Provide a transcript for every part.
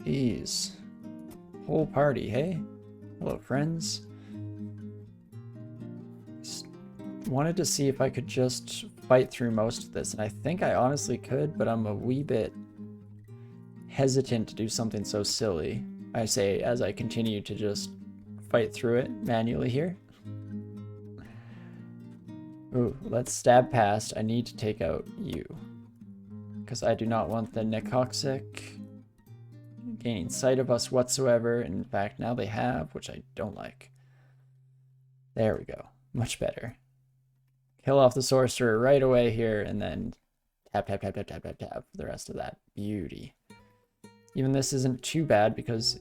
Jeez. Whole party, hey? Hello, friends. Wanted to see if I could just fight through most of this, and I think I honestly could, but I'm a wee bit hesitant to do something so silly. I say as I continue to just fight through it manually here. Ooh, let's stab past. I need to take out you, because I do not want the necroxic gaining sight of us whatsoever. In fact, now they have, which I don't like. There we go. Much better. Kill off the sorcerer right away here, and then tap, tap, tap, tap, tap, tap, tap for the rest of that. Beauty. Even this isn't too bad, because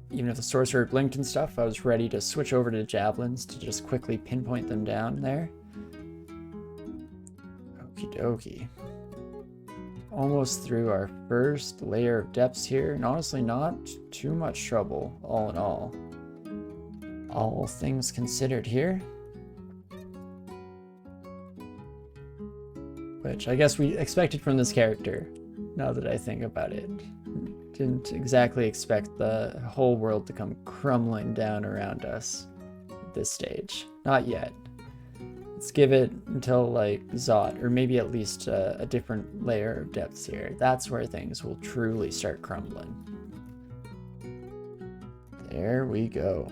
even if the sorcerer blinked and stuff, I was ready to switch over to javelins to just quickly pinpoint them down there. Okie dokie. Almost through our first layer of depths here, and honestly not too much trouble, all in all. All things considered here. Which I guess we expected from this character, now that I think about it. Didn't exactly expect the whole world to come crumbling down around us at this stage. Not yet. Let's give it until like Zot, or maybe at least a different layer of depths here. That's where things will truly start crumbling. There we go.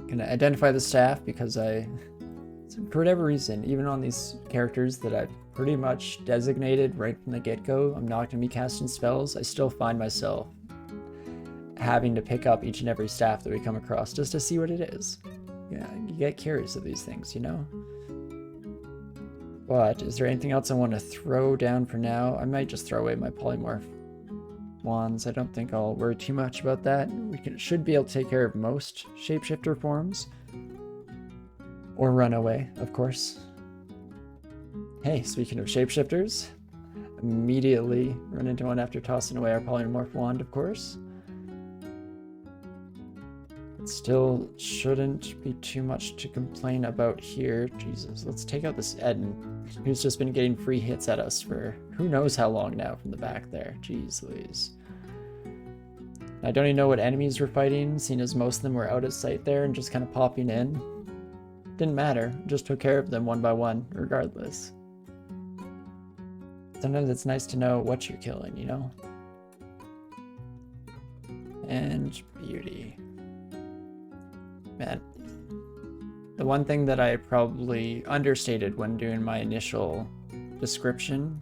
Gonna identify the staff because for whatever reason, even on these characters that I've pretty much designated right from the get-go, I'm not going to be casting spells, I still find myself having to pick up each and every staff that we come across just to see what it is. Yeah, you get curious of these things, you know? But is there anything else I want to throw down for now? I might just throw away my polymorph wands. I don't think I'll worry too much about that. Should be able to take care of most shapeshifter forms. Or run away, of course. Hey, speaking of shapeshifters, immediately run into one after tossing away our polymorph wand, of course. It still shouldn't be too much to complain about here. Jesus, let's take out this Eden, who's just been getting free hits at us for who knows how long now from the back there. Jeez Louise. I don't even know what enemies we're fighting, seeing as most of them were out of sight there and just kind of popping in. Didn't matter, just took care of them one by one, regardless. Sometimes it's nice to know what you're killing, you know? And beauty. Man, the one thing that I probably understated when doing my initial description,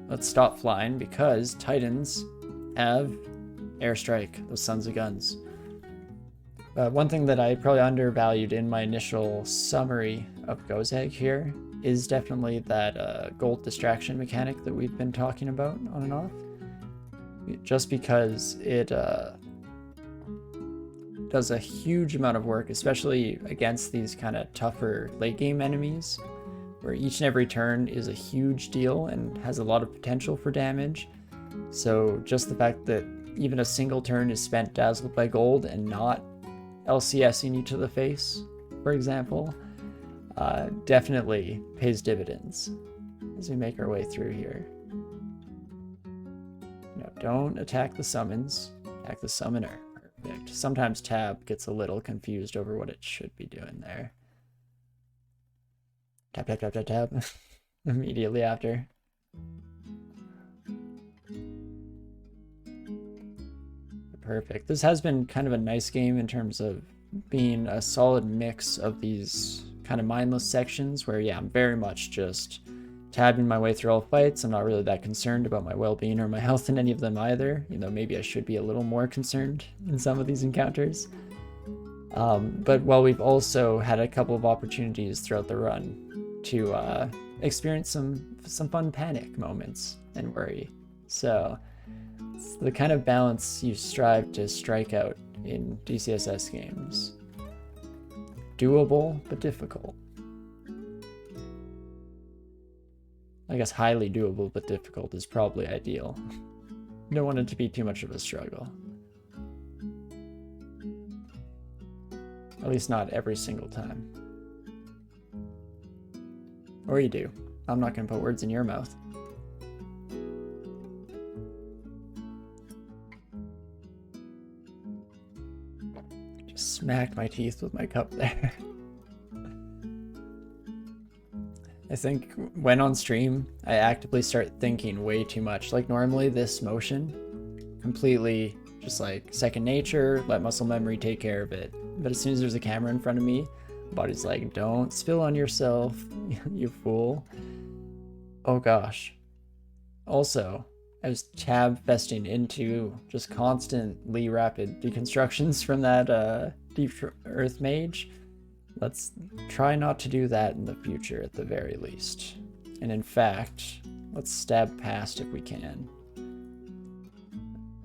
let's stop flying, because Titans have airstrike, those sons of guns. One thing that I probably undervalued in my initial summary of Gozag here is definitely that gold distraction mechanic that we've been talking about on and off. Just because it does a huge amount of work, especially against these kind of tougher late game enemies, where each and every turn is a huge deal and has a lot of potential for damage. So just the fact that even a single turn is spent dazzled by gold and not LCSing you to the face, for example, definitely pays dividends as we make our way through here. No, don't attack the summons, attack the summoner. Perfect. Sometimes Tab gets a little confused over what it should be doing there. Tap, tap, tap, tap, tap. Immediately after. Perfect. This has been kind of a nice game in terms of being a solid mix of these kind of mindless sections where, yeah, I'm very much just tabbing my way through all fights. I'm not really that concerned about my well-being or my health in any of them either. You know, maybe I should be a little more concerned in some of these encounters. But while we've also had a couple of opportunities throughout the run to experience some fun panic moments and worry. So it's the kind of balance you strive to strike out in DCSS games. Doable, but difficult. I guess highly doable, but difficult is probably ideal. Don't want it to be too much of a struggle. At least not every single time. Or you do. I'm not going to put words in your mouth. Just smacked my teeth with my cup there. I think when on stream, I actively start thinking way too much. Like normally this motion, completely just like second nature, let muscle memory take care of it. But as soon as there's a camera in front of me, body's like, don't spill on yourself, you fool. Oh gosh. Also, I was tab festing into just constantly rapid deconstructions from that Deep Earth Mage. Let's try not to do that in the future at the very least. And in fact, let's stab past if we can.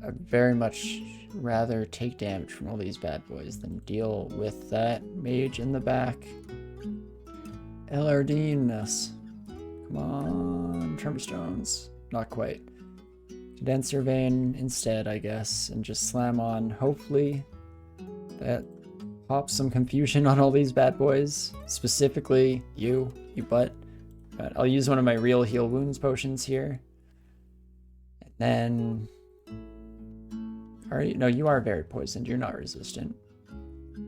I'd very much rather take damage from all these bad boys than deal with that mage in the back. LRD-ness. Come on, Tremorstones. Not quite. Condenser Vein instead, I guess, and just slam on. Hopefully that pops some confusion on all these bad boys. Specifically, you butt. But I'll use one of my real heal wounds potions here. And then... No, you are very poisoned. You're not resistant.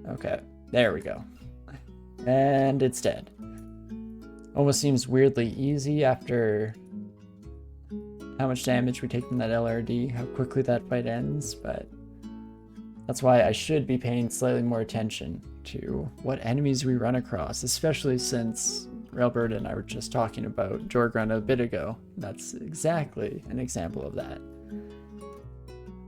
Okay, there we go. And it's dead. Almost seems weirdly easy after how much damage we take from that LRD, how quickly that fight ends, but that's why I should be paying slightly more attention to what enemies we run across, especially since Railbird and I were just talking about Jorgrun a bit ago. That's exactly an example of that.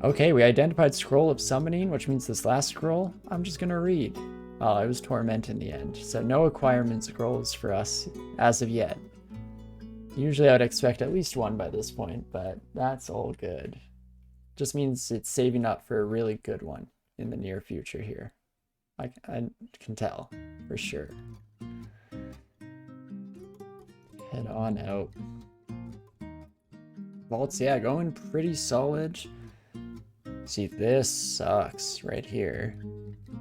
Okay, we identified Scroll of Summoning, which means this last scroll I'm just gonna read. Oh, I was Torment in the end, so no acquirement scrolls for us as of yet. Usually I would expect at least one by this point, but that's all good. Just means it's saving up for a really good one in the near future here. I can tell, for sure. Head on out. Vaults, yeah, going pretty solid. See, this sucks right here.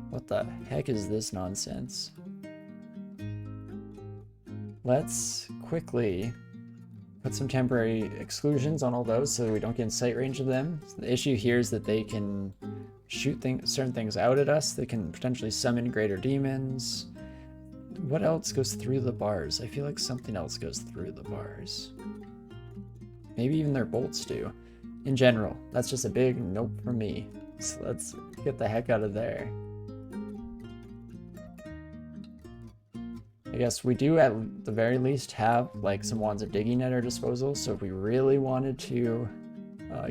What the heck is this nonsense? Let's quickly put some temporary exclusions on all those so we don't get in sight range of them. So the issue here is that they can shoot certain things out at us. They can potentially summon greater demons. What else goes through the bars? I feel like something else goes through the bars. Maybe even their bolts do. In general, that's just a big nope from me. So let's get the heck out of there. I guess we do at the very least have like some wands of digging at our disposal, so if we really wanted to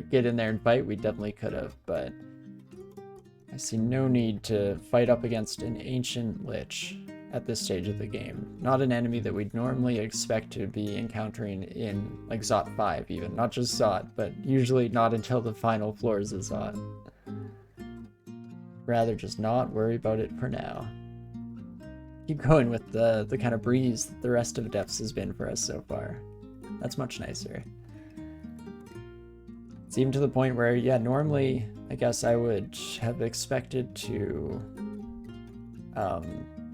get in there and fight, we definitely could have, but I see no need to fight up against an ancient lich at this stage of the game. Not an enemy that we'd normally expect to be encountering in like Zot 5 even, not just Zot, but usually not until the final floors of Zot. Rather just not worry about it for now. Keep going with the kind of breeze that the rest of Depths has been for us so far. That's much nicer. It's even to the point where, yeah, normally I guess I would have expected to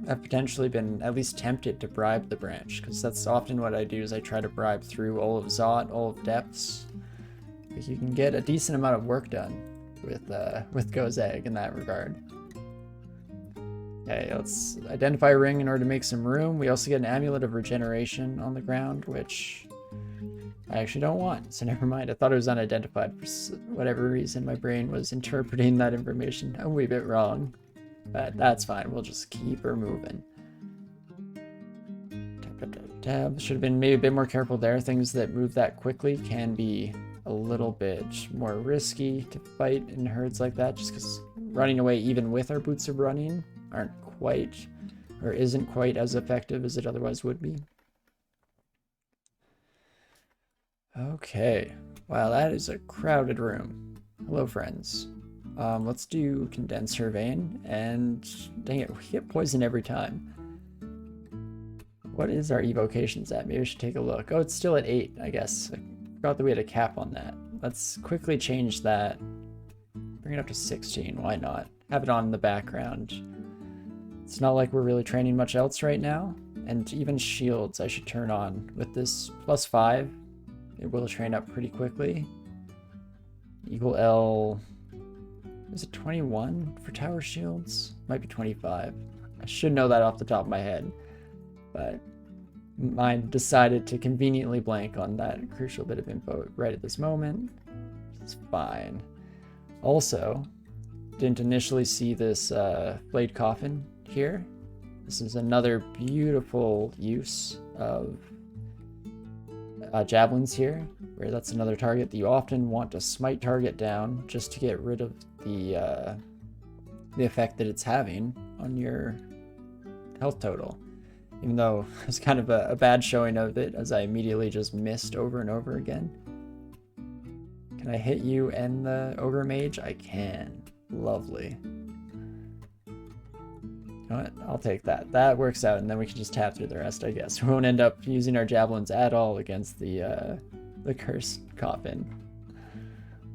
have potentially been at least tempted to bribe the branch, because that's often what I do is I try to bribe through all of Zot, all of Depths. Like you can get a decent amount of work done with Gozag in that regard. Okay, let's identify a ring in order to make some room. We also get an amulet of regeneration on the ground, which I actually don't want, so never mind. I thought it was unidentified for whatever reason. My brain was interpreting that information a wee bit wrong, but that's fine. We'll just keep her moving. Tab. Should have been maybe a bit more careful there. Things that move that quickly can be a little bit more risky to fight in herds like that, just because running away even with our boots of running aren't quite, or isn't quite as effective as it otherwise would be. Okay, wow, that is a crowded room. Hello, friends. Let's do Condenser Vein, and dang it, we get poisoned every time. What is our evocations at? Maybe we should take a look. Oh, it's still at 8, I guess. I forgot that we had a cap on that. Let's quickly change that. Bring it up to 16, why not? Have it on in the background. It's not like we're really training much else right now, and even shields I should turn on. With this +5, it will train up pretty quickly. Equal L, Is it 21 for tower shields? Might be 25. I should know that off the top of my head, but mine decided to conveniently blank on that crucial bit of info right at this moment. It's fine. Also, didn't initially see this blade coffin here. This is another beautiful use of javelins here, where that's another target that you often want to smite target down just to get rid of the effect that it's having on your health total. Even though it's kind of a bad showing of it, as I immediately just missed over and over again. Can I hit you and the ogre mage? I can. Lovely. You know what? I'll take that. That works out, and then we can just tap through the rest, I guess. We won't end up using our javelins at all against the cursed coffin.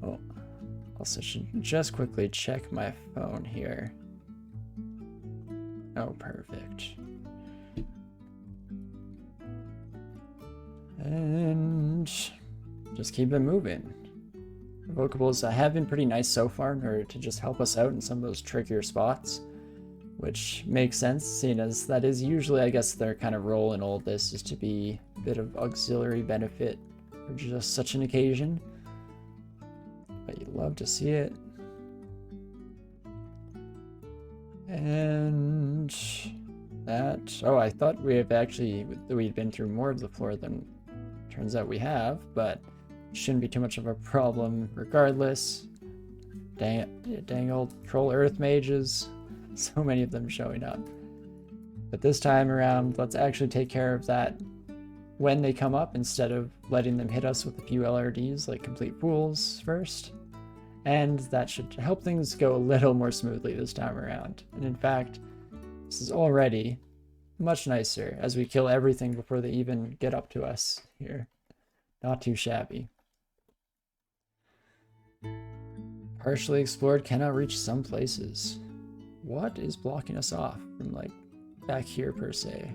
Oh, also should just quickly check my phone here. Oh, perfect. And just keep it moving. Invocables have been pretty nice so far in order to just help us out in some of those trickier spots, which makes sense, seeing as that is usually, I guess, their kind of role in all of this, is to be a bit of auxiliary benefit for just such an occasion. But you love to see it. And that, oh, I thought we'd been through more of the floor than turns out we have, but shouldn't be too much of a problem regardless. Dang old troll earth mages. So many of them showing up. But this time around, let's actually take care of that when they come up, instead of letting them hit us with a few LRDs like complete fools first. And that should help things go a little more smoothly this time around. And in fact, this is already much nicer as we kill everything before they even get up to us here. Not too shabby. Partially explored, cannot reach some places. What is blocking us off from, like, back here per se?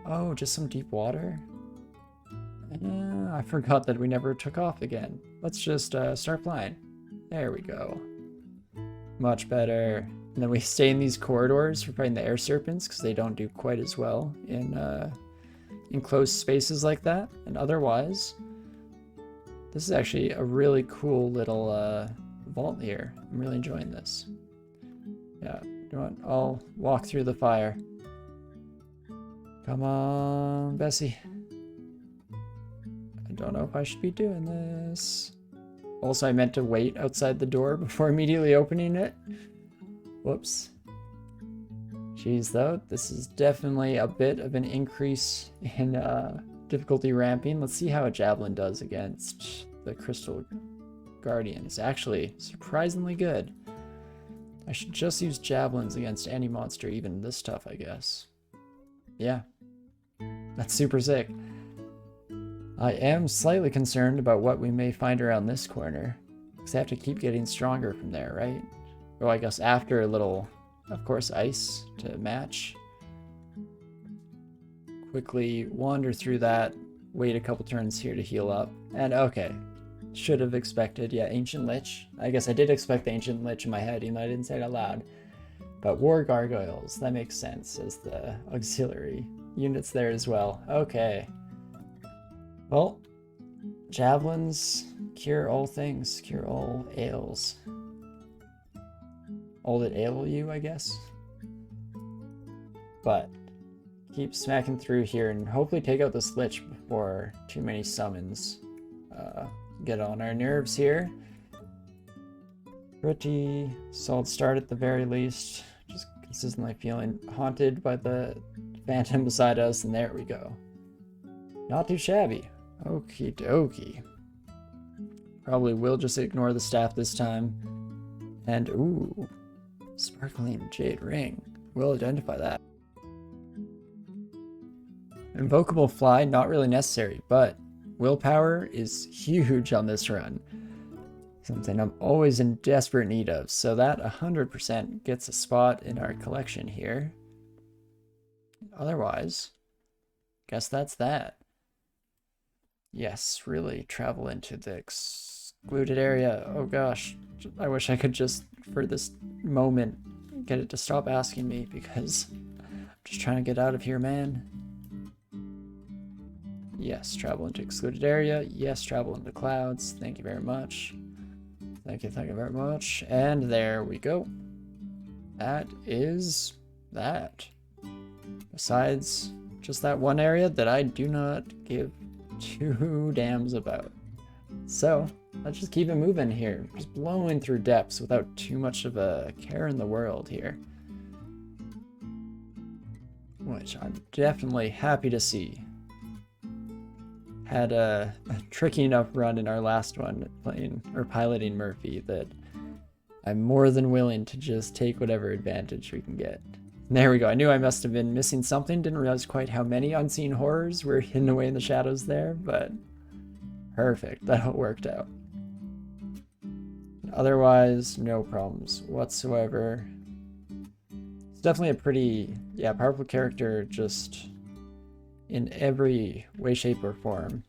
Oh, just some deep water? I forgot that we never took off again. Let's just start flying. There we go. Much better. And then we stay in these corridors for fighting the air serpents, because they don't do quite as well in enclosed spaces like that. And otherwise, this is actually a really cool little vault here. I'm really enjoying this. Yeah, you know what? I'll walk through the fire. Come on, Bessie. I don't know if I should be doing this. Also, I meant to wait outside the door before immediately opening it. Whoops. Jeez, though, this is definitely a bit of an increase in difficulty ramping. Let's see how a javelin does against the crystal guardians. Actually, surprisingly good. I should just use javelins against any monster, even this tough, I guess. Yeah, that's super sick. I am slightly concerned about what we may find around this corner, because I have to keep getting stronger from there, right? Oh, I guess after a little, of course, ice to match. Quickly wander through that, wait a couple turns here to heal up, and okay. Should have expected, yeah, Ancient Lich. I guess I did expect the Ancient Lich in my head, even though I didn't say it out loud. But War Gargoyles, that makes sense as the auxiliary units there as well. Okay. Well, javelins cure all things, cure all ails. All that ail you, I guess. But keep smacking through here and hopefully take out this Lich before too many summons get on our nerves here. Pretty solid start at the very least. Just consistently feeling haunted by the phantom beside us, and there we go. Not too shabby. Okie dokie. Probably will just ignore the staff this time. And ooh, sparkling jade ring. We'll identify that. Invocable fly, not really necessary, but willpower is huge on this run. Something I'm always in desperate need of, so that 100% gets a spot in our collection here. Otherwise, guess that's that. Yes, really travel into the Excluded area. Oh gosh. I wish I could just, for this moment, get it to stop asking me because I'm just trying to get out of here, man. Yes, travel into excluded area. Yes, travel into clouds. Thank you very much. Thank you very much. And there we go. That is that. Besides just that one area that I do not give two damns about. So, let's just keep it moving here. Just blowing through depths without too much of a care in the world here. Which I'm definitely happy to see. Had a tricky enough run in our last one playing or piloting Murphy that I'm more than willing to just take whatever advantage we can get. There we go. I knew I must have been missing something. Didn't realize quite how many unseen horrors were hidden away in the shadows there, but perfect. That all worked out. Otherwise, no problems whatsoever. It's definitely a pretty, powerful character just in every way, shape, or form.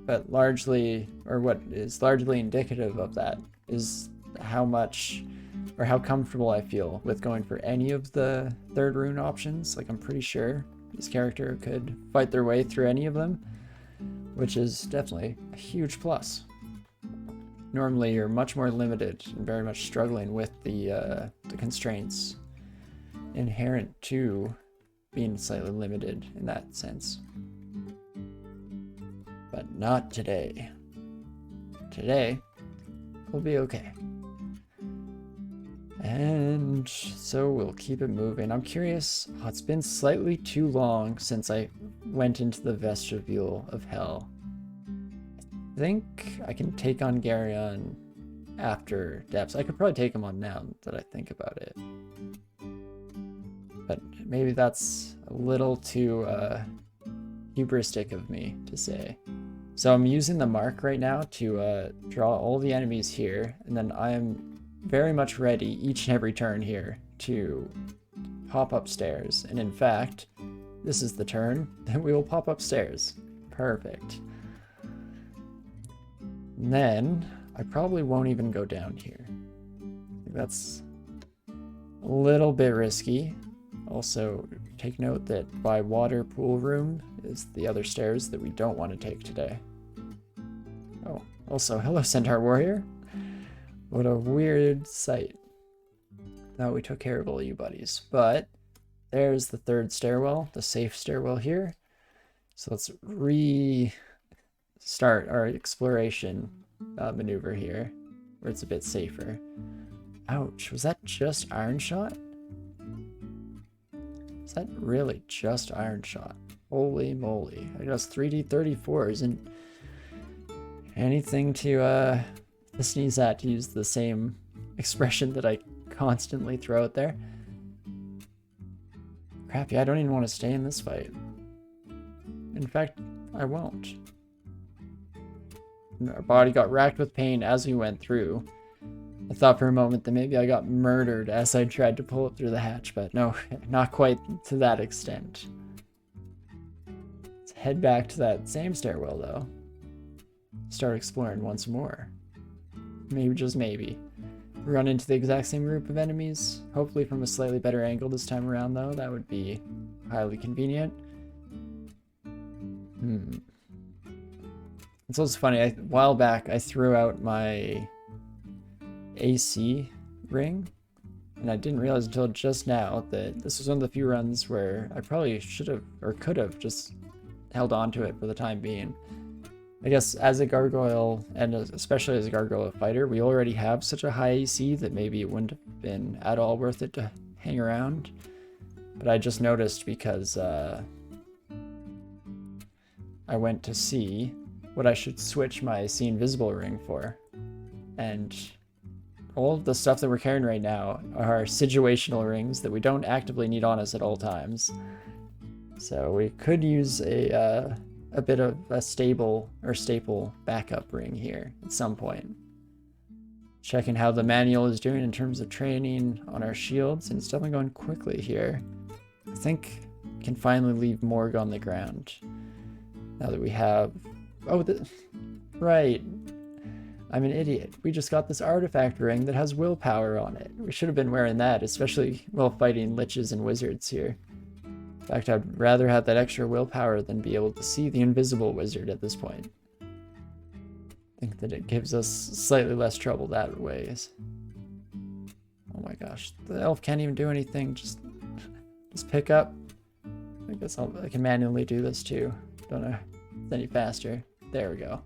But largely, or what is largely indicative of that, is how much or how comfortable I feel with going for any of the third rune options. Like, I'm pretty sure this character could fight their way through any of them, which is definitely a huge plus. Normally, you're much more limited and very much struggling with the constraints inherent to being slightly limited in that sense. But not today. Today, we'll be okay. And so we'll keep it moving. I'm curious, it's been slightly too long since I went into the vestibule of hell. I think I can take on Gargoyle after depths. I could probably take him on now that I think about it. But maybe that's a little too hubristic of me to say. So I'm using the mark right now to draw all the enemies here, and then I'm very much ready each and every turn here to pop upstairs. And in fact, this is the turn that we will pop upstairs. Perfect. And then I probably won't even go down here. I think that's a little bit risky. Also, take note that by water pool room is the other stairs that we don't want to take today. Oh, also, hello Centaur Warrior. What a weird sight. Now we took care of all you buddies. But there's the third stairwell, the safe stairwell here. So let's restart our exploration maneuver here, where it's a bit safer. Ouch, was that just Iron Shot? Is that really just Iron Shot? Holy moly. I guess 3D34 isn't anything to sneeze at, to use the same expression that I constantly throw out there. Crap, yeah, I don't even want to stay in this fight. In fact, I won't. Our body got racked with pain as we went through. I thought for a moment that maybe I got murdered as I tried to pull it through the hatch, but no, not quite to that extent. Let's head back to that same stairwell, though. Start exploring once more. Maybe, just maybe. Run into the exact same group of enemies, hopefully from a slightly better angle this time around, though. That would be highly convenient. It's also funny, a while back I threw out my AC ring, and I didn't realize until just now that this was one of the few runs where I probably should have, or could have, just held on to it for the time being. I guess as a gargoyle, and especially as a gargoyle fighter, we already have such a high AC that maybe it wouldn't have been at all worth it to hang around. But I just noticed because I went to see what I should switch my See Invisible ring for. And all of the stuff that we're carrying right now are situational rings that we don't actively need on us at all times. So we could use a bit of a staple backup ring here at some point. Checking how the manual is doing in terms of training on our shields, and it's definitely going quickly here. I think we can finally leave Morg on the ground now that we have... Oh, right. I'm an idiot. We just got this artifact ring that has willpower on it. We should have been wearing that, especially while fighting liches and wizards here. In fact, I'd rather have that extra willpower than be able to see the invisible wizard at this point. I think that it gives us slightly less trouble that way. Oh my gosh, the elf can't even do anything. Just pick up. I guess I can manually do this too. Don't know if it's any faster. There we go.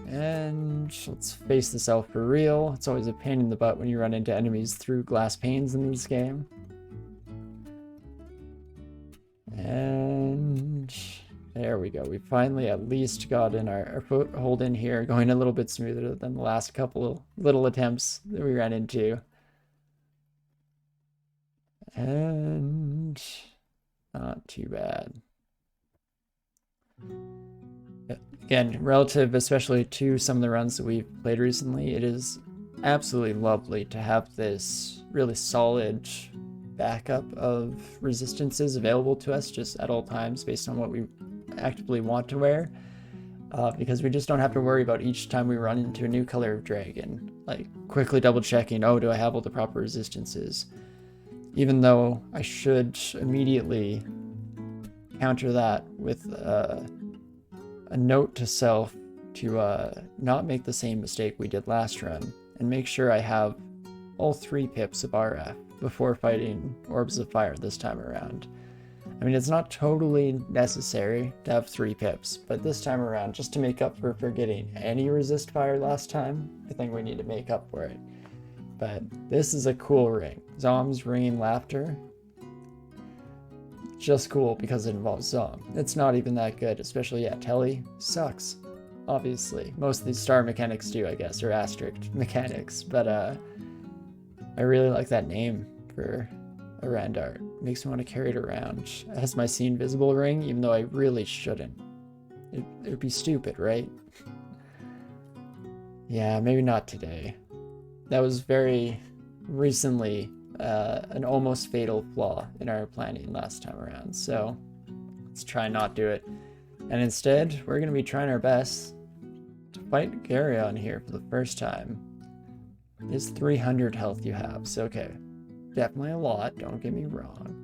And let's face this elf for real. It's always a pain in the butt when you run into enemies through glass panes in this game. And there we go. We finally at least got in our foothold in here, going a little bit smoother than the last couple of little attempts that we ran into. And not too bad. Again, relative especially to some of the runs that we've played recently, it is absolutely lovely to have this really solid backup of resistances available to us just at all times based on what we actively want to wear, because we just don't have to worry about each time we run into a new color of dragon, like quickly double checking, oh, do I have all the proper resistances? Even though I should immediately counter that with a note to self to not make the same mistake we did last run and make sure I have all 3 pips of RF before fighting Orbs of Fire this time around. I mean, it's not totally necessary to have 3 pips, but this time around, just to make up for forgetting any resist fire last time, I think we need to make up for it. But this is a cool ring. Zom's Ringing Laughter. Just cool because it involves Zom. It's not even that good, especially, yeah, Telly sucks, obviously. Most of these star mechanics do, I guess, or asterisk mechanics, but I really like that name for a rend art. Makes me want to carry it around as my See Invisible ring, even though I really shouldn't. It would be stupid, right? Yeah, maybe not today. That was very recently an almost fatal flaw in our planning last time around, so let's try not do it. And instead, we're going to be trying our best to fight Gargoyle here for the first time. It's 300 health you have, so okay. Definitely a lot, don't get me wrong.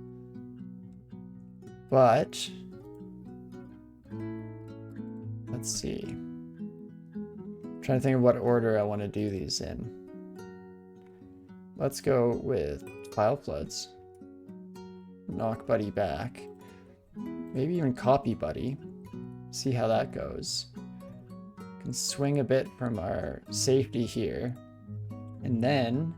But let's see. I'm trying to think of what order I want to do these in. Let's go with File Floods. Knock Buddy back. Maybe even copy Buddy. See how that goes. Can swing a bit from our safety here. And then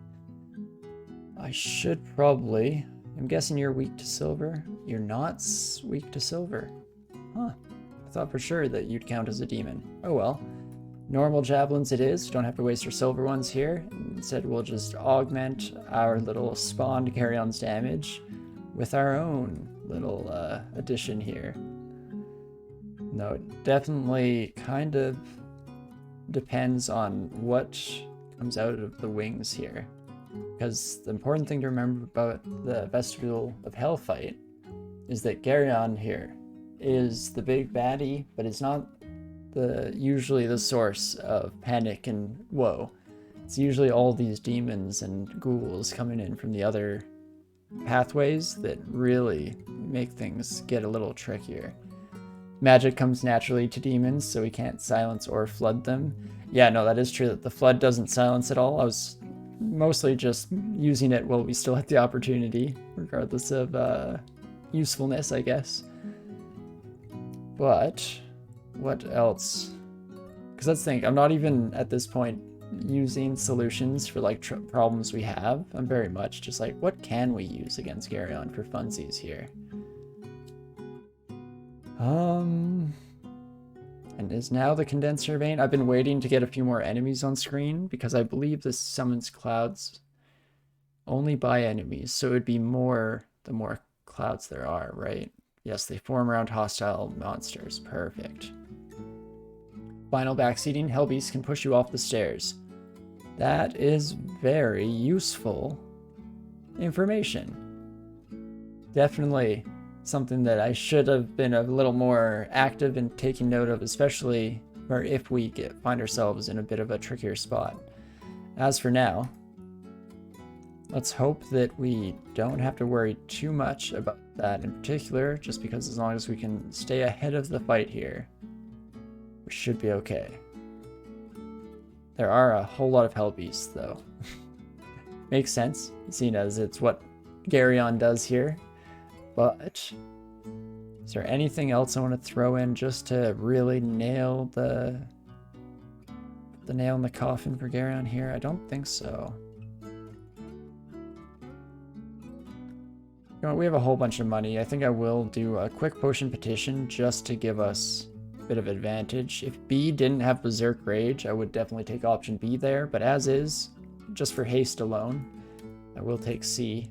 I should probably, I'm guessing you're weak to silver. You're not weak to silver. Huh. I thought for sure that you'd count as a demon. Oh well. Normal javelins it is. Don't have to waste our silver ones here. Instead, we'll just augment our little spawn to carry on's damage with our own little addition here. No, it definitely kind of depends on what comes out of the wings here. Because the important thing to remember about the Vestibule of Hell fight is that Gargoyle here is the big baddie, but it's not usually the source of panic and woe. It's usually all these demons and ghouls coming in from the other pathways that really make things get a little trickier. Magic comes naturally to demons, so we can't silence or flood them. Yeah, no, that is true that the flood doesn't silence at all. I was mostly just using it while we still had the opportunity, regardless of usefulness, I guess. But what else? Because let's think, I'm not even at this point using solutions for like problems we have. I'm very much just like, what can we use against Gargoyle for funsies here? And is now the condenser vein? I've been waiting to get a few more enemies on screen because I believe this summons clouds only by enemies, so it would be more the more clouds there are, right? Yes, they form around hostile monsters. Perfect. Final backseating. Hellbeast can push you off the stairs. That is very useful information. Definitely something that I should have been a little more active in taking note of, especially or if we find ourselves in a bit of a trickier spot. As for now, let's hope that we don't have to worry too much about that in particular, just because as long as we can stay ahead of the fight here, we should be okay. There are a whole lot of hell beasts, though. Makes sense, seeing as it's what Garyon does here. But is there anything else I want to throw in just to really nail the nail in the coffin for Garyon here? I don't think so. You know, we have a whole bunch of money. I think I will do a quick potion petition just to give us a bit of advantage. If B didn't have Berserk Rage, I would definitely take option B there, but as is, just for haste alone, I will take C.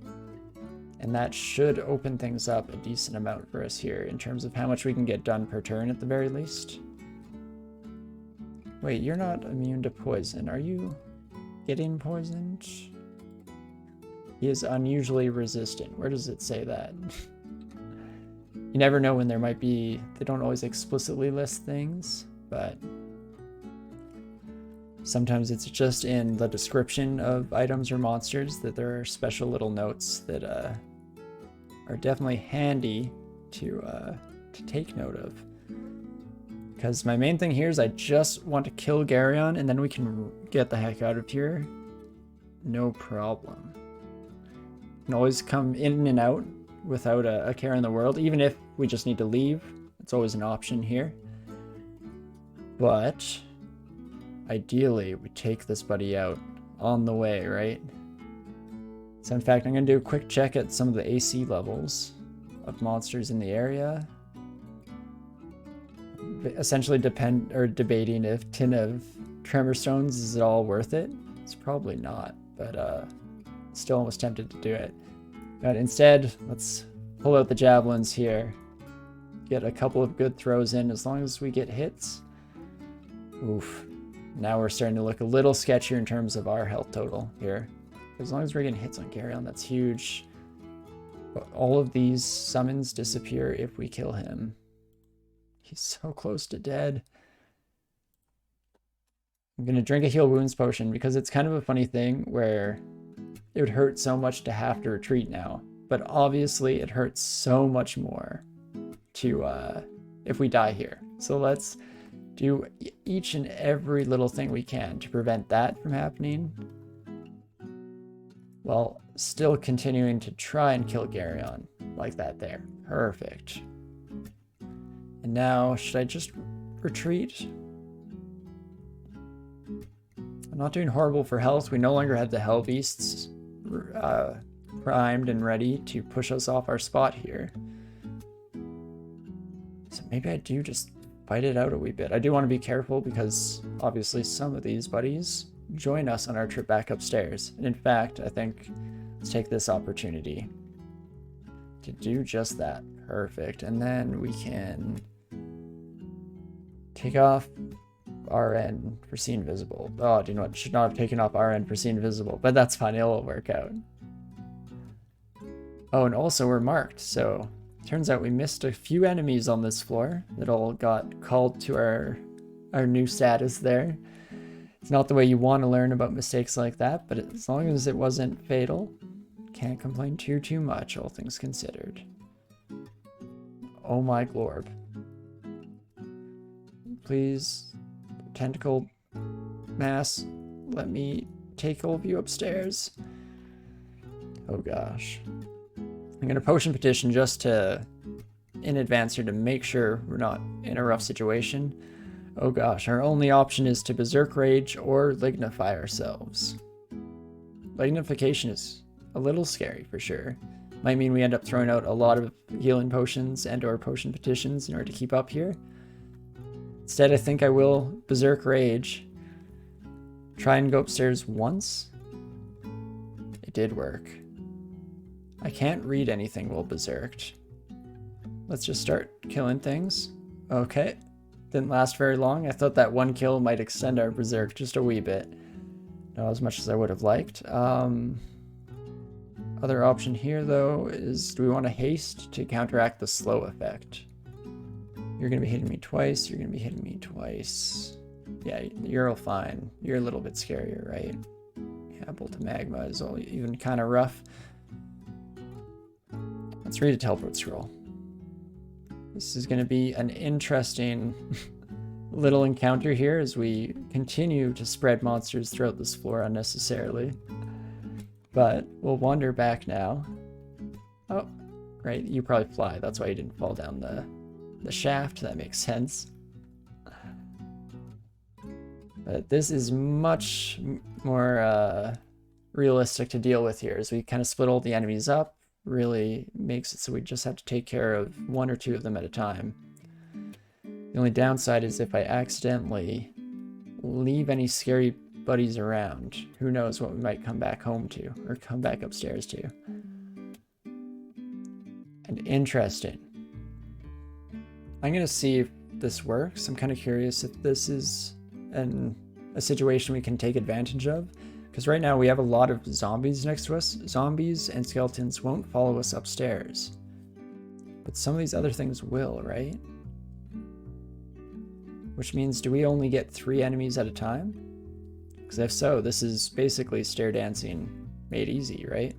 And that should open things up a decent amount for us here in terms of how much we can get done per turn at the very least. Wait, you're not immune to poison. Are you getting poisoned? He is unusually resistant. Where does it say that? You never know when there might be... They don't always explicitly list things, but sometimes it's just in the description of items or monsters that there are special little notes that are definitely handy to take note of. Because my main thing here is I just want to kill Garyon and then we can get the heck out of here. No problem. Can always come in and out without a care in the world, even if we just need to leave. It's always an option here. But ideally, we take this buddy out on the way, right? So in fact, I'm going to do a quick check at some of the AC levels of monsters in the area. Essentially debating if Tin of Tremor Stones is at all worth it. It's probably not, but still almost tempted to do it. But instead, let's pull out the javelins here. Get a couple of good throws in as long as we get hits. Oof. Now we're starting to look a little sketchier in terms of our health total here. As long as we're getting hits on Garyon, that's huge. But all of these summons disappear if we kill him. He's so close to dead. I'm going to drink a heal wounds potion because it's kind of a funny thing where it would hurt so much to have to retreat now. But obviously it hurts so much more to if we die here. So let's do each and every little thing we can to prevent that from happening, while still continuing to try and kill Garyon like that there. Perfect. And now, should I just retreat? I'm not doing horrible for health. We no longer have the Hell Beasts primed and ready to push us off our spot here. So maybe I do just fight it out a wee bit. I do want to be careful because obviously some of these buddies join us on our trip back upstairs. And in fact, I think let's take this opportunity to do just that. Perfect. And then we can take off RN for Seen Visible. Oh, do you know what? Should not have taken off RN for Seen Visible, but that's fine. It'll work out. Oh, and also we're marked. So turns out we missed a few enemies on this floor that all got called to our new status there. It's not the way you want to learn about mistakes like that, but as long as it wasn't fatal, can't complain too much, all things considered. Oh my glorb. Please, tentacle mass, let me take all of you upstairs. Oh gosh. I'm gonna potion petition just to, in advance here, to make sure we're not in a rough situation. Oh gosh, our only option is to Berserk Rage or Lignify ourselves. Lignification is a little scary for sure. Might mean we end up throwing out a lot of healing potions and or potion petitions in order to keep up here. Instead, I think I will Berserk Rage. Try and go upstairs once. It did work. I can't read anything while Berserked. Let's just start killing things. Okay. Didn't last very long. I thought that one kill might extend our Berserk just a wee bit. Not as much as I would have liked. Other option here, though, is do we want to haste to counteract the slow effect? You're going to be hitting me twice. You're going to be hitting me twice. Yeah, you're all fine. You're a little bit scarier, right? Yeah, Bolt of Magma is all even kind of rough. Let's read a teleport scroll. This is going to be an interesting little encounter here as we continue to spread monsters throughout this floor unnecessarily. But we'll wander back now. Oh, right, you probably fly. That's why you didn't fall down the shaft. That makes sense. But this is much more realistic to deal with here as we kind of split all the enemies up. Really makes it so we just have to take care of one or two of them at a time. The only downside is if I accidentally leave any scary buddies around, who knows what we might come back home to or come back upstairs to. And interesting. I'm going to see if this works. I'm kind of curious if this is a situation we can take advantage of. Because right now we have a lot of zombies next to us. Zombies and skeletons won't follow us upstairs. But some of these other things will, right? Which means, do we only get 3 enemies at a time? Because if so, this is basically stair dancing made easy, right?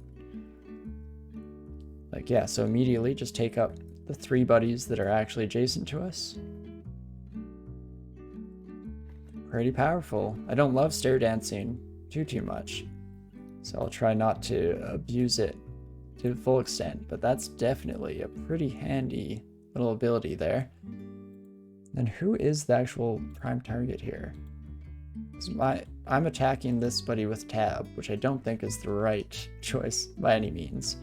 Like, yeah, so immediately just take up the 3 buddies that are actually adjacent to us. Pretty powerful. I don't love stair dancing too much, so I'll try not to abuse it to the full extent, but that's definitely a pretty handy little ability there. And who is the actual prime target here? I'm attacking this buddy with tab, which I don't think is the right choice by any means.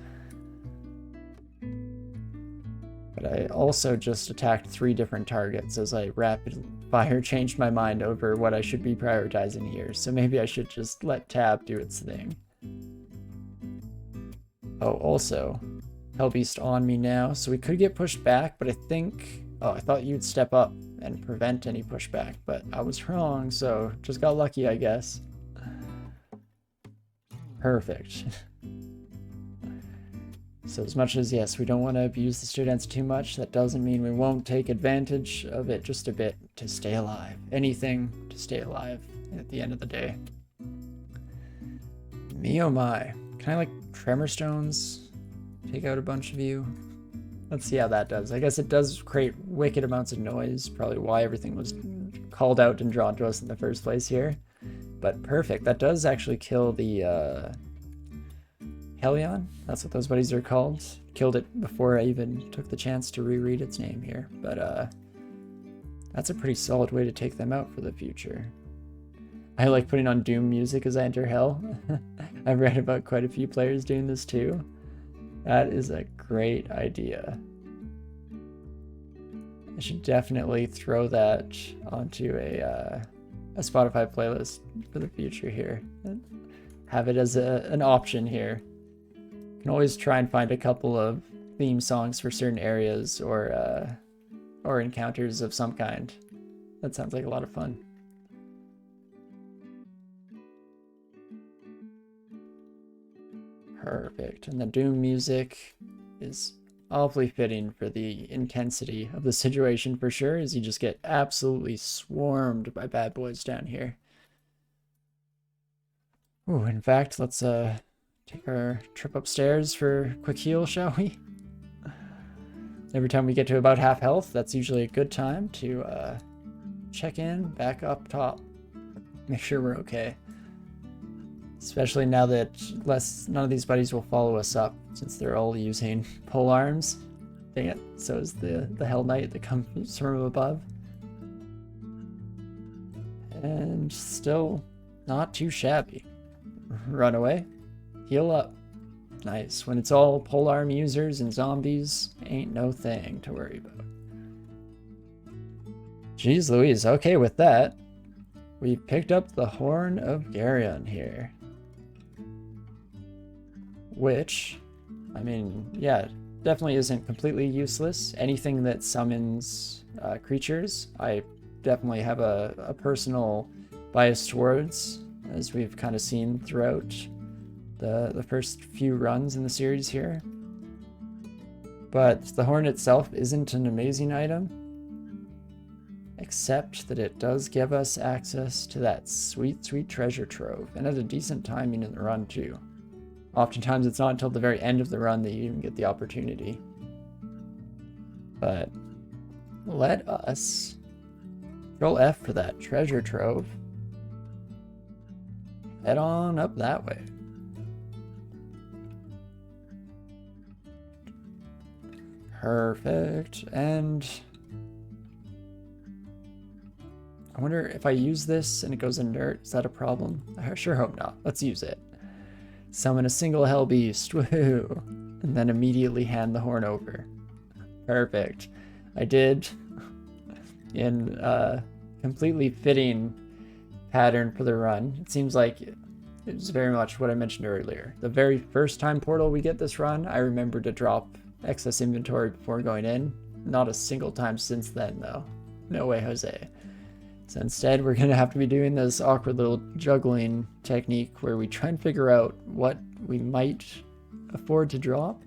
But I also just attacked 3 different targets as I rapid fire changed my mind over what I should be prioritizing here. So maybe I should just let tab do its thing. Oh, also, Hellbeast on me now. So we could get pushed back, but I think... Oh, I thought you'd step up and prevent any pushback, but I was wrong, so just got lucky, I guess. Perfect. So as much as, yes, we don't want to abuse the stair dance too much, that doesn't mean we won't take advantage of it just a bit to stay alive. Anything to stay alive at the end of the day. Me oh my. Can I, like, tremor stones take out a bunch of you? Let's see how that does. I guess it does create wicked amounts of noise, probably why everything was called out and drawn to us in the first place here. But perfect. That does actually kill the Hellion. That's what those buddies are called. Killed it before I even took the chance to reread its name here. But that's a pretty solid way to take them out for the future. I like putting on Doom music as I enter Hell. I've read about quite a few players doing this too. That is a great idea. I should definitely throw that onto a Spotify playlist for the future here. Have it as an option here. You can always try and find a couple of theme songs for certain areas or encounters of some kind. That sounds like a lot of fun. Perfect. And the Doom music is awfully fitting for the intensity of the situation for sure, as you just get absolutely swarmed by bad boys down here. Ooh, in fact, let's take our trip upstairs for a quick heal, shall we? Every time we get to about half health, that's usually a good time to check in back up top. Make sure we're okay. Especially now that none of these buddies will follow us up, since they're all using pole arms. Dang it, so is the Hell Knight that comes from above. And still not too shabby. Run away. Heal up. Nice. When it's all polearm users and zombies, ain't no thing to worry about. Jeez Louise. Okay, with that, we picked up the Horn of Garyon here. Which, I mean, yeah, definitely isn't completely useless. Anything that summons creatures, I definitely have a personal bias towards, as we've kind of seen throughout the first few runs in the series here. But the horn itself isn't an amazing item. except that it does give us access to that sweet, sweet treasure trove, and at a decent timing in the run too. Oftentimes it's not until the very end of the run that you even get the opportunity. But let us Control F for that treasure trove. Head on up that way. Perfect. And I wonder if I use this and it goes inert, is that a problem? I sure hope not. Let's use it. Summon a single hell beast. Woohoo! And then immediately hand the horn over. Perfect. I did in a completely fitting pattern for the run. It seems like it was very much what I mentioned earlier. The very first time Portal we get this run, I remember to drop excess inventory before going in. Not a single time since then, though. No way, Jose. So instead, we're going to have to be doing this awkward little juggling technique where we try and figure out what we might afford to drop.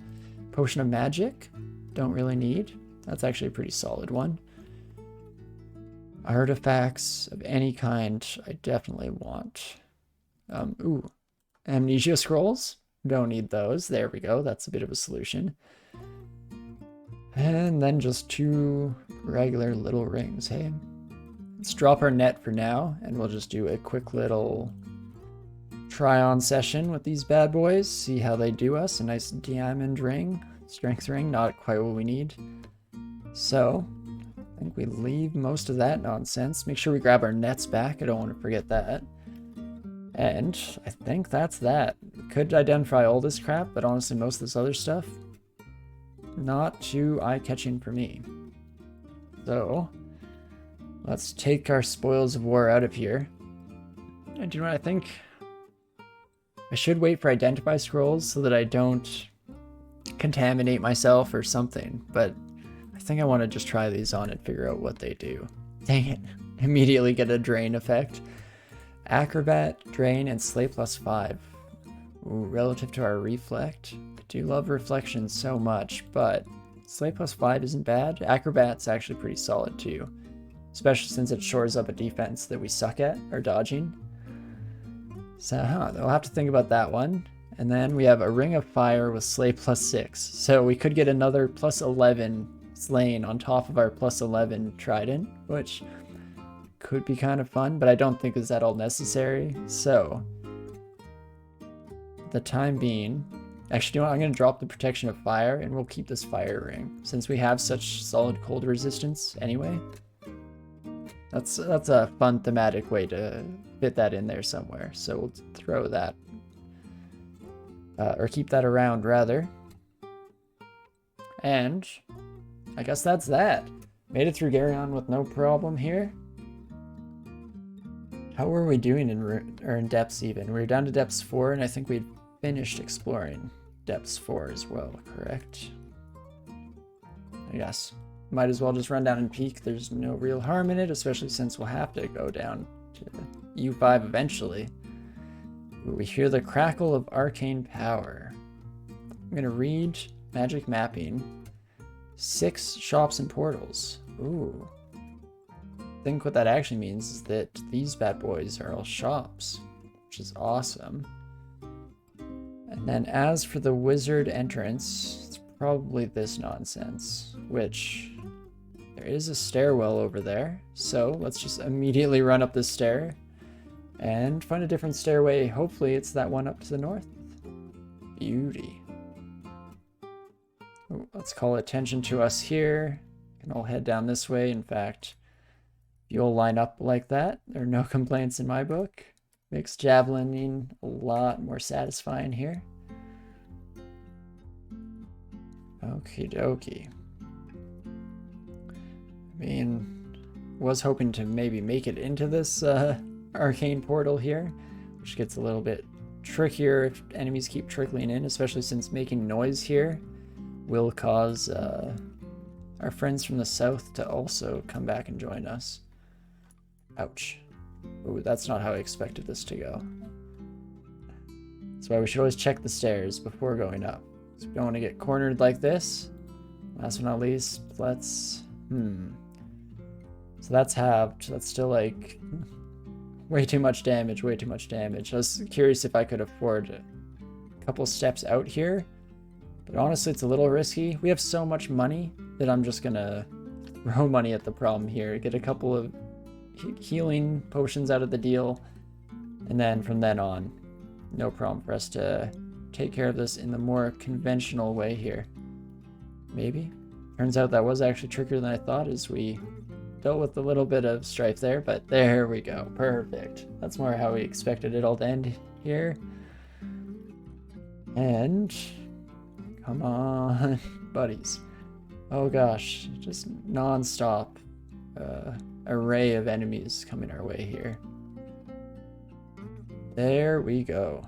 Potion of Magic, don't really need. That's actually a pretty solid one. Artifacts of any kind, I definitely want. Amnesia Scrolls, don't need those. There we go, that's a bit of a solution. And then just 2 regular little rings, hey? Let's drop our net for now, and we'll just do a quick little try-on session with these bad boys, see how they do us. A nice diamond ring, strength ring, not quite what we need. So, I think we leave most of that nonsense. Make sure we grab our nets back, I don't want to forget that. And I think that's that. We could identify all this crap, but honestly most of this other stuff, not too eye-catching for me. So, let's take our spoils of war out of here. And you know what, I think I should wait for identify scrolls so that I don't contaminate myself or something, but I think I want to just try these on and figure out what they do. Dang it, immediately get a drain effect. Acrobat, drain, and slay +5. Ooh, relative to our reflect. I do love reflection so much, but slay +5 isn't bad. Acrobat's actually pretty solid too, especially since it shores up a defense that we suck at, or dodging. So, I'll have to think about that one. And then we have a Ring of Fire with slay +6. So we could get another +11 slaying on top of our +11 trident, which could be kind of fun, but I don't think is at all necessary. So, the time being, actually, you know what? I'm going to drop the protection of fire and we'll keep this fire ring since we have such solid cold resistance anyway. That's a fun thematic way to fit that in there somewhere. So we'll throw that, or keep that around rather. And I guess that's that. Made it through Garyon with no problem here. How were we doing in depths even? We were down to depths 4, and I think we'd finished exploring depths 4 as well, correct? I guess. Might as well just run down and peek. There's no real harm in it, especially since we'll have to go down to U5 eventually. We hear the crackle of arcane power. I'm going to read magic mapping. 6 shops and portals. Ooh. I think what that actually means is that these bad boys are all shops, which is awesome. And then as for the wizard entrance, it's probably this nonsense, which there is a stairwell over there. So let's just immediately run up this stair and find a different stairway. Hopefully it's that one up to the north. Beauty. Ooh, let's call attention to us here. We can all head down this way. In fact, if you'll line up like that, there are no complaints in my book. Makes javelining a lot more satisfying here. Okie dokie. I mean, was hoping to maybe make it into this arcane portal here, which gets a little bit trickier if enemies keep trickling in, especially since making noise here will cause our friends from the south to also come back and join us. Ouch. Ooh, that's not how I expected this to go. That's why we should always check the stairs before going up. So we don't want to get cornered like this. Last but not least, let's... So that's halved. That's still like way too much damage, way too much damage. I was curious if I could afford a couple steps out here, but honestly, it's a little risky. We have so much money that I'm just gonna throw money at the problem here. Get a couple of healing potions out of the deal, and then from then on, no problem for us to take care of this in the more conventional way here. Maybe. Turns out that was actually trickier than I thought as we dealt with a little bit of strife there, but there we go. Perfect. That's more how we expected it all to end here. And come on, buddies. Oh gosh, just non-stop array of enemies coming our way here. There we go.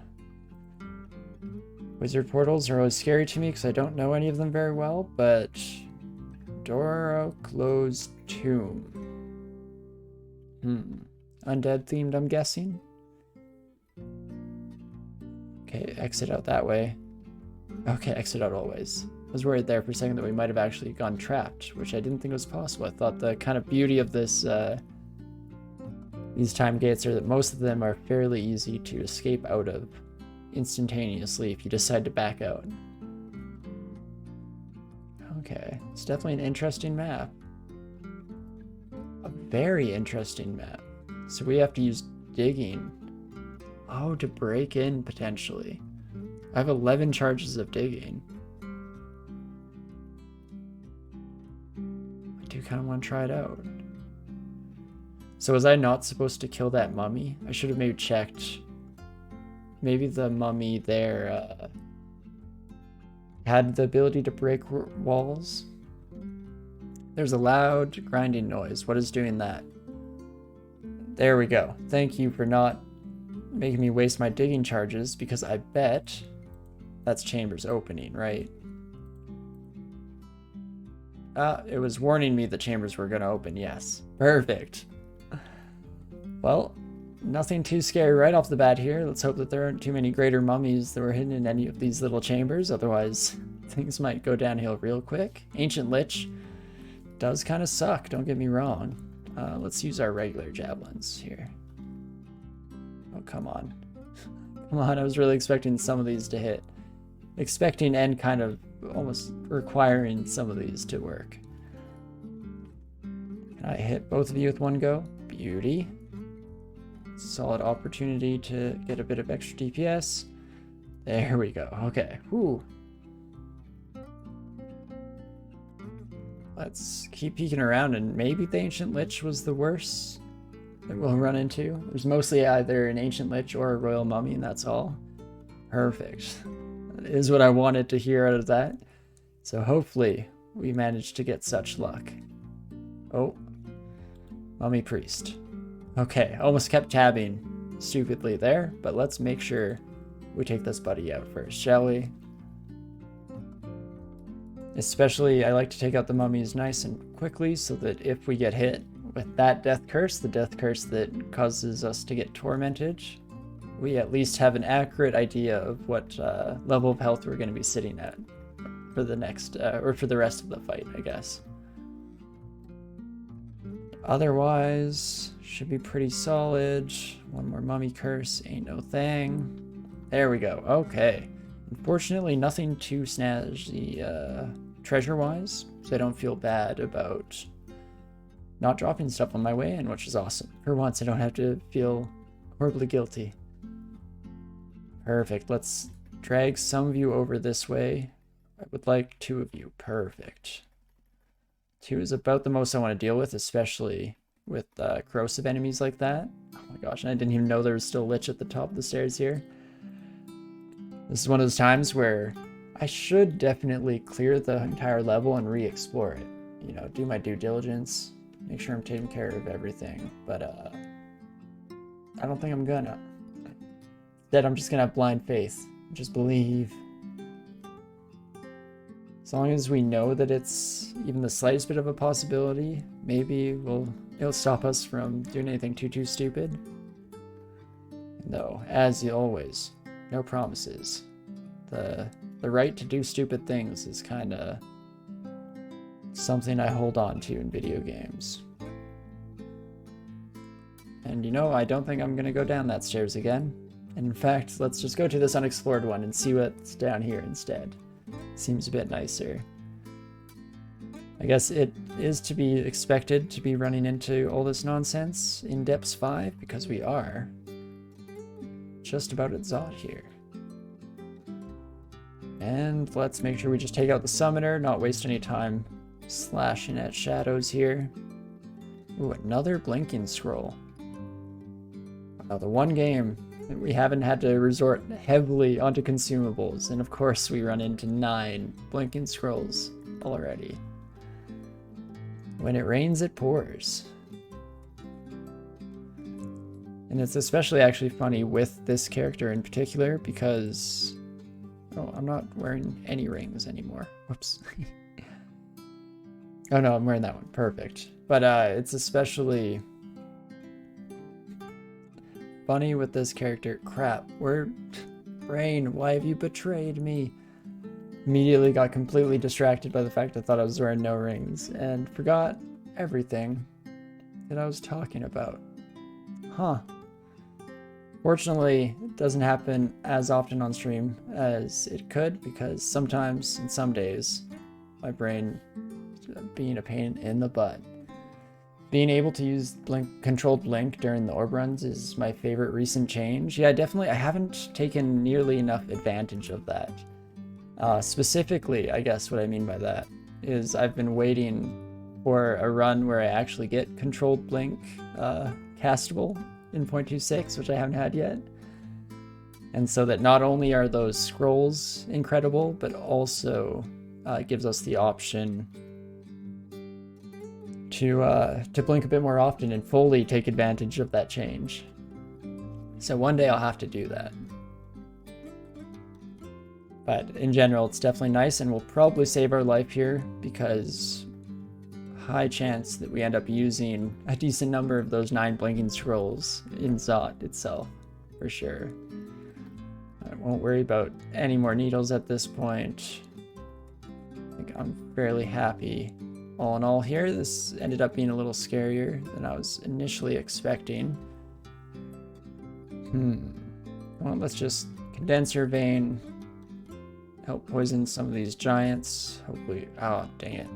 Wizard portals are always scary to me because I don't know any of them very well, but Dora Closed Tomb. Undead themed, I'm guessing. Okay, exit out that way. Okay, exit out always. I was worried there for a second that we might have actually gone trapped, which I didn't think was possible. I thought the kind of beauty of this, these time gates are that most of them are fairly easy to escape out of instantaneously if you decide to back out. Okay, it's definitely an interesting map. A very interesting map. So we have to use digging. Oh, to break in potentially. I have 11 charges of digging. I do kind of want to try it out. So was I not supposed to kill that mummy? I should have maybe checked. Maybe the mummy there had the ability to break walls. There's a loud grinding noise. What is doing that? There we go. Thank you for not making me waste my digging charges, because I bet that's chambers opening, right? It was warning me the chambers were going to open, yes. Perfect. Well, nothing too scary right off the bat here. Let's hope that there aren't too many greater mummies that were hidden in any of these little chambers, otherwise things might go downhill real quick. Ancient Lich does kind of suck, don't get me wrong. Let's use our regular javelins here. Oh, come on. Come on, I was really expecting some of these to hit. Expecting and kind of almost requiring some of these to work. Can I hit both of you with one go? Beauty. Solid opportunity to get a bit of extra DPS. There we go. Okay. Whew. Let's keep peeking around, and maybe the Ancient Lich was the worst that we'll run into. There's mostly either an Ancient Lich or a Royal Mummy, and that's all. Perfect. That is what I wanted to hear out of that. So hopefully we managed to get such luck. Oh. Mummy Priest. Okay, almost kept tabbing stupidly there, but let's make sure we take this buddy out first, shall we? Especially, I like to take out the mummies nice and quickly so that if we get hit with that death curse, the death curse that causes us to get tormented, we at least have an accurate idea of what level of health we're going to be sitting at for the next, or for the rest of the fight, I guess. Otherwise, should be pretty solid. One more mummy curse, ain't no thing. There we go, okay. Unfortunately, nothing too snazzy treasure-wise, so I don't feel bad about not dropping stuff on my way in, which is awesome. For once, I don't have to feel horribly guilty. Perfect, let's drag some of you over this way. I would like 2 of you, perfect. 2 is about the most I want to deal with, especially with corrosive enemies like that. Oh my gosh, and I didn't even know there was still a Lich at the top of the stairs here. This is one of those times where I should definitely clear the entire level and re-explore it. You know, do my due diligence, make sure I'm taking care of everything, but I don't think I'm gonna. Instead, I'm just gonna have blind faith. Just believe. As long as we know that it's even the slightest bit of a possibility, maybe it'll stop us from doing anything too stupid. Though, as always, no promises. The right to do stupid things is kind of something I hold on to in video games. And you know, I don't think I'm gonna go down that stairs again. And in fact, let's just go to this unexplored one and see what's down here instead. Seems a bit nicer. I guess it is to be expected to be running into all this nonsense in Depths 5, because we are just about at Zot here. And let's make sure we just take out the summoner, not waste any time slashing at shadows here. Ooh, another blinking scroll. Wow, the one game that we haven't had to resort heavily onto consumables, and of course we run into 9 blinking scrolls already. When it rains, it pours. And it's especially actually funny with this character in particular because... Oh, I'm not wearing any rings anymore. Whoops. Oh no, I'm wearing that one. Perfect. But it's especially funny with this character. Crap. Brain, why have you betrayed me? Immediately got completely distracted by the fact I thought I was wearing no rings and forgot everything that I was talking about. Huh. Fortunately, it doesn't happen as often on stream as it could, because sometimes, and some days, my brain being a pain in the butt. Being able to use controlled blink during the orb runs is my favorite recent change. Yeah, definitely, I haven't taken nearly enough advantage of that. Specifically, I guess what I mean by that is I've been waiting for a run where I actually get controlled blink castable in 0.26, which I haven't had yet. And so that not only are those scrolls incredible, but also gives us the option to blink a bit more often and fully take advantage of that change. So one day I'll have to do that. But in general, it's definitely nice, and we'll probably save our life here because high chance that we end up using a decent number of those 9 blinking scrolls in Zot itself, for sure. I won't worry about any more needles at this point. I think I'm fairly happy. All in all here, this ended up being a little scarier than I was initially expecting. Well, let's just condense your vein. Help poison some of these giants. Hopefully, oh, dang it.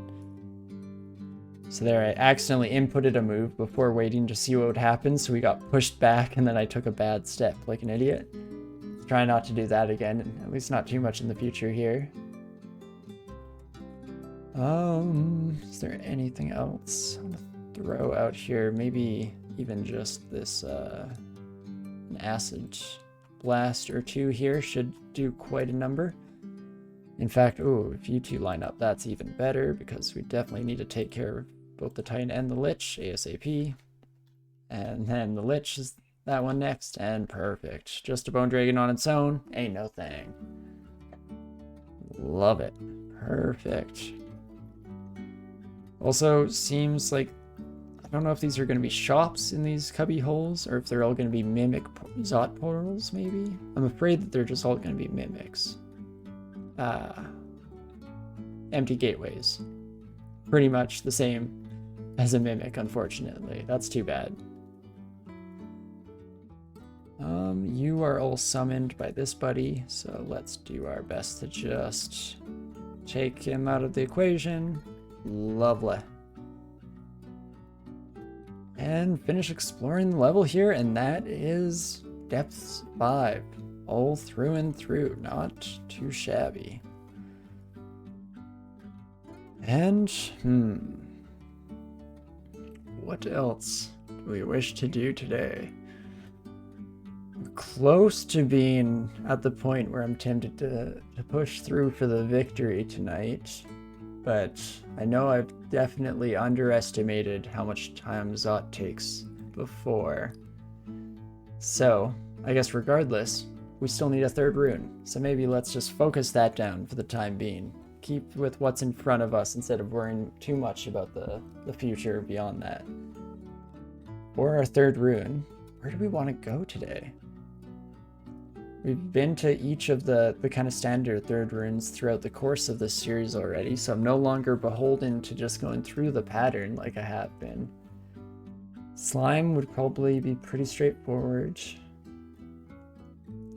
So there, I accidentally inputted a move before waiting to see what would happen, so we got pushed back, and then I took a bad step like an idiot. Try not to do that again, at least not too much in the future here. Is there anything else I want to throw out here? Maybe even just this, an acid blast or 2 here should do quite a number. In fact, ooh, if you 2 line up, that's even better, because we definitely need to take care of both the Titan and the Lich ASAP. And then the Lich is that one next, and perfect. Just a Bone Dragon on its own, ain't no thing. Love it. Perfect. Also, seems like, I don't know if these are going to be shops in these cubby holes, or if they're all going to be mimic Zot portals, maybe? I'm afraid that they're just all going to be mimics. Empty gateways. Pretty much the same as a mimic, unfortunately. That's too bad. You are all summoned by this buddy, so let's do our best to just take him out of the equation. Lovely. And finish exploring the level here, and that is Depths 5. All through and through, not too shabby. And, what else do we wish to do today? We're close to being at the point where I'm tempted to push through for the victory tonight, but I know I've definitely underestimated how much time Zot takes before. So, I guess regardless, we still need a 3rd rune, so maybe let's just focus that down for the time being. Keep with what's in front of us instead of worrying too much about the future beyond that. For our 3rd rune, where do we want to go today? We've been to each of the kind of standard 3rd runes throughout the course of this series already, so I'm no longer beholden to just going through the pattern like I have been. Slime would probably be pretty straightforward.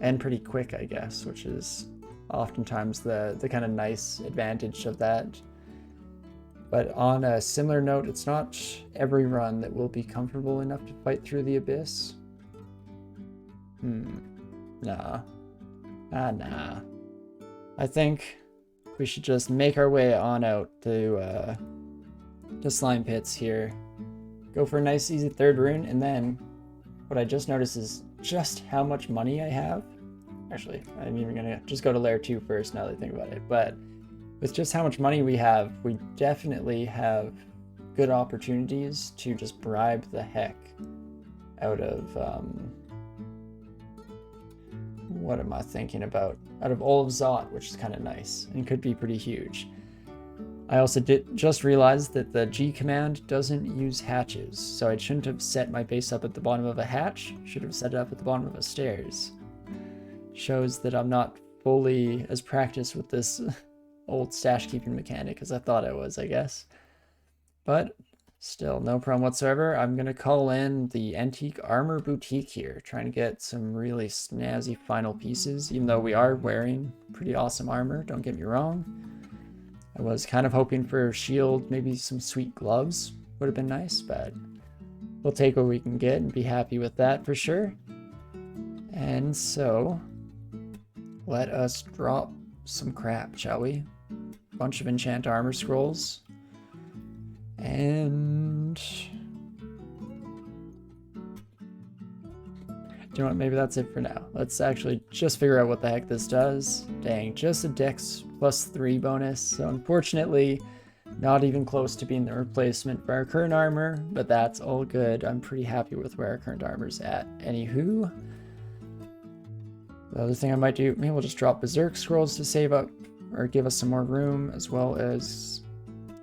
And pretty quick, I guess, which is oftentimes the kind of nice advantage of that. But on a similar note, it's not every run that will be comfortable enough to fight through the abyss. Nah. Nah. I think we should just make our way on out to slime pits here. Go for a nice easy third rune, and then what I just noticed is just how much money I have. Actually, I'm even gonna just go to layer 2 first now that I think about it. But with just how much money we have, we definitely have good opportunities to just bribe the heck out of, what am I thinking about? Out of Orb of Zot, which is kind of nice and could be pretty huge. I also just realized that the G command doesn't use hatches, so I shouldn't have set my base up at the bottom of a hatch, should have set it up at the bottom of a stairs. Shows that I'm not fully as practiced with this old stash keeping mechanic as I thought I was, I guess. But still, no problem whatsoever. I'm gonna call in the Antique Armor Boutique here, trying to get some really snazzy final pieces, even though we are wearing pretty awesome armor, don't get me wrong. I was kind of hoping for shield, maybe some sweet gloves would have been nice, but we'll take what we can get and be happy with that for sure. And so, let us drop some crap, shall we? Bunch of enchant armor scrolls. And do you know what? Maybe that's it for now. Let's actually just figure out what the heck this does. Dang, just a dex +3 bonus. So unfortunately, not even close to being the replacement for our current armor, but that's all good. I'm pretty happy with where our current armor's at. Anywho, the other thing I might do, maybe we'll just drop Berserk Scrolls to save up or give us some more room, as well as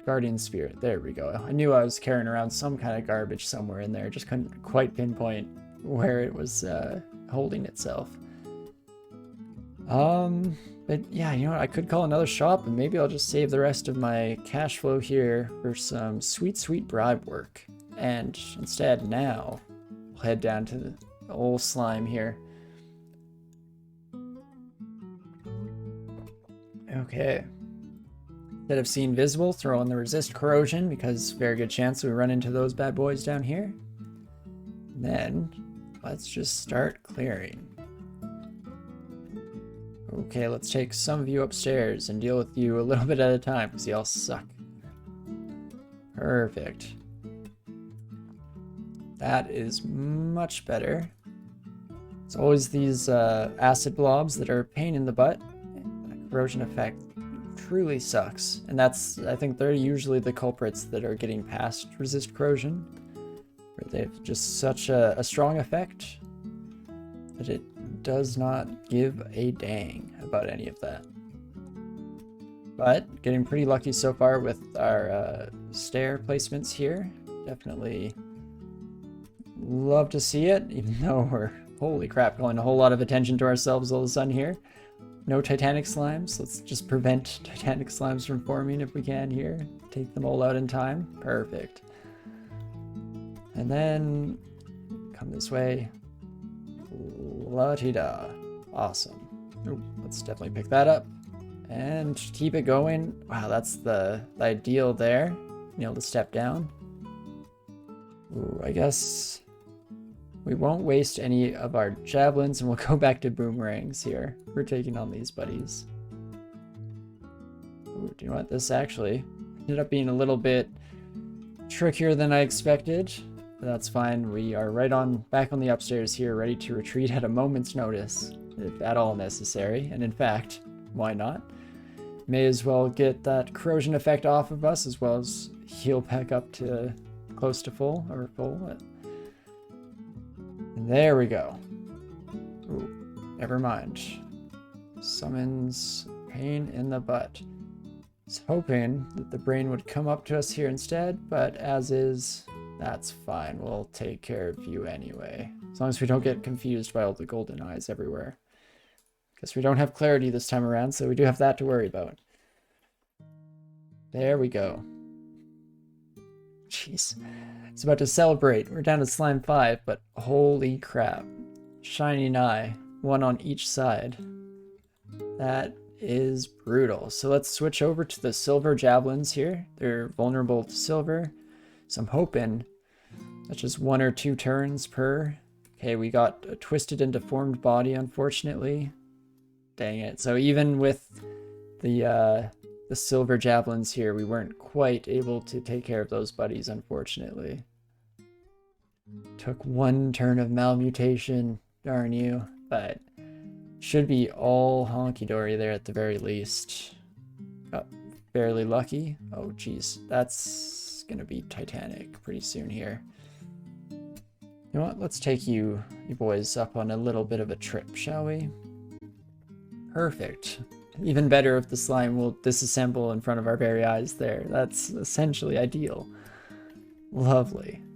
Guardian Spirit. There we go. I knew I was carrying around some kind of garbage somewhere in there. Just couldn't quite pinpoint where it was holding itself. But yeah, you know what? I could call another shop, and maybe I'll just save the rest of my cash flow here for some sweet bribe work. And instead, now, we'll head down to the old slime here. Okay. Instead of seeing visible, throw in the resist corrosion, because very good chance we run into those bad boys down here. And then, let's just start clearing. Okay, let's take some of you upstairs and deal with you a little bit at a time, because you all suck. Perfect. That is much better. It's always these acid blobs that are a pain in the butt. That corrosion effect truly sucks. And that's, I think they're usually the culprits that are getting past resist corrosion, where they have just such a strong effect that it does not give a dang about any of that. But getting pretty lucky so far with our stair placements here. Definitely love to see it, even though we're, holy crap, calling a whole lot of attention to ourselves all of a sudden here. No Titanic slimes. Let's just prevent Titanic slimes from forming if we can here. Take them all out in time. Perfect. And then come this way. La-ti-da. Awesome. Ooh, let's definitely pick that up and keep it going. Wow, that's the ideal there. Being able to step down. Ooh, I guess we won't waste any of our javelins, and we'll go back to boomerangs here. We're taking on these buddies. Ooh, do you know what? This actually ended up being a little bit trickier than I expected. But that's fine. We are right on back on the upstairs here, ready to retreat at a moment's notice, if at all necessary. And in fact, why not? May as well get that corrosion effect off of us, as well as heal back up to close to full, or full. And there we go. Ooh, never mind. Summons pain in the butt. I was hoping that the brain would come up to us here instead, but as is, that's fine. We'll take care of you anyway. As long as we don't get confused by all the golden eyes everywhere. Guess we don't have clarity this time around, so we do have that to worry about. There we go. Jeez. It's about to celebrate. We're down to slime 5, but holy crap. Shining eye. One on each side. That is brutal. So let's switch over to the silver javelins here. They're vulnerable to silver. So I'm hoping that's just 1 or 2 turns per. Okay, we got a twisted and deformed body, unfortunately. Dang it. So even with the silver javelins here, we weren't quite able to take care of those buddies, unfortunately. Took 1 turn of malmutation, darn you, but should be all honky-dory there at the very least. Oh, barely lucky. Oh, geez, that's gonna be Titanic pretty soon here. You know what, let's take you boys up on a little bit of a trip, shall we? Perfect. Even better if the slime will disassemble in front of our very eyes there. That's essentially ideal. Lovely.